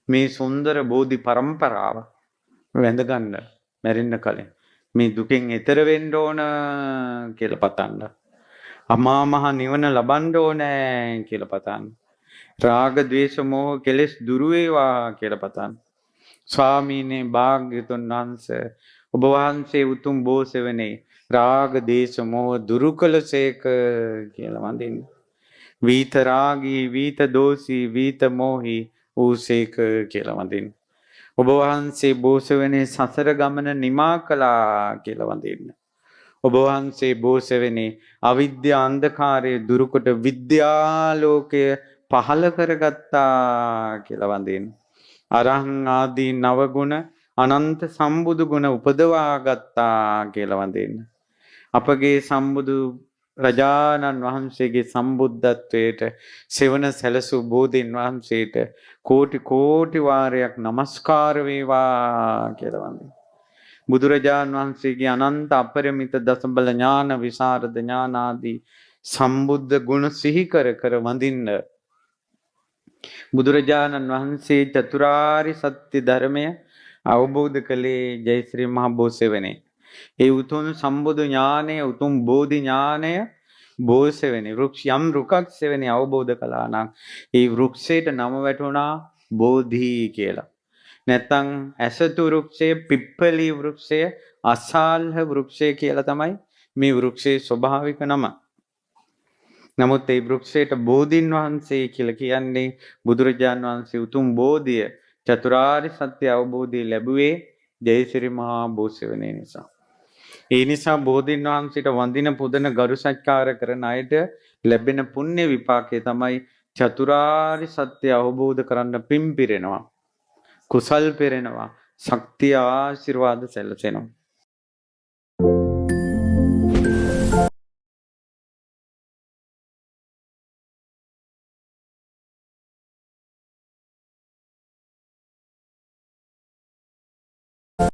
මේ සුන්දර බෝධි පරම්පරාව වැඳගන්න මැරෙන්න කලින් මේ දුකෙන් එතර වෙන්න ඕන කියලා පතන්න. අමා මහ නිවන ලබන්න ඕනේ කියලා පතන්න. රාග ద్వේෂ මෝහ කෙලෙස් දුරු වේවා කියලා පතන්න. ස්වාමීනි භාග්‍යතුන් වහන්සේ ඔබ වහන්සේ උතුම් බෝසෙවනේ රාග දේශ මොහ දුරු කළසේක කියලා වඳින්න. වීත රාගී වීත දෝෂී වීත මොහි ඌසේක කියලා වඳින්න. ඔබ වහන්සේ බෝසෙවනේ සසර ගමන නිමා කළා කියලා වඳින්න. ඔබ වහන්සේ බෝසෙවනේ අවිද්‍යා අන්ධකාරය දුරුකොට විද්‍යාලෝකය පහළ කරගත්තා කියලා වඳින්න. අරහං ආදී නවගුණ අනන්ත සම්බුදු ගුණ උපදවා ගත්තා කියලා වඳින්න. අපගේ සම්බුදු රජාණන් වහන්සේගේ සම්බුද්ධත්වයට සෙවන සැලසූ බෝධීන් වහන්සේට කෝටි කෝටි වාරයක් නමස්කාර වේවා කියලා වඳින්න. බුදුරජාණන් වහන්සේගේ අනන්ත අපරිමිත දසබල ඥාන විසරද ඥාන ආදී සම්බුද්ධ ගුණ සිහි කර කර වඳින්න. බුදුරජාණන් වහන්සේ චතුරාර්ය සත්‍ය ධර්මය අවබෝධ කළේ ජයශ්‍රී මහ බෝසෙවනේ. ඒ උතුම් සම්බුදු ඥානය උතුම් බෝධි ඥානය බෝසෙවනේ යම් රුකක් සෙවනේ අවබෝධ කළා නම් ඒ වෘක්ෂයට නම වැටුණා බෝධි කියලා. නැත්නම් ඇසතු වෘක්ෂය, පිප්පලි වෘක්ෂය, අසාල්හ වෘක්ෂය කියලා තමයි මේ වෘක්ෂයේ ස්වභාවික නම. නමුත් ඒ වෘක්ෂයට බෝධින් වහන්සේ කියලා කියන්නේ බුදුරජාණන් වහන්සේ උතුම් බෝධිය චතුරාර්ය සත්‍ය අවබෝධය ලැබුවේ ජයශ්‍රී මහා බෝසෙවනේ නිසා. ඒ නිසා බෝධින් වහන්සේට වඳින පුදන ගරු සත්කාර කරන අයට ලැබෙන පුණ්‍ය විපාකය තමයි චතුරාර්ය සත්‍ය අවබෝධ කරන්න පින් පිරෙනවා. කුසල් පිරෙනවා. ශක්තිය ආශිර්වාද සැලසෙනවා.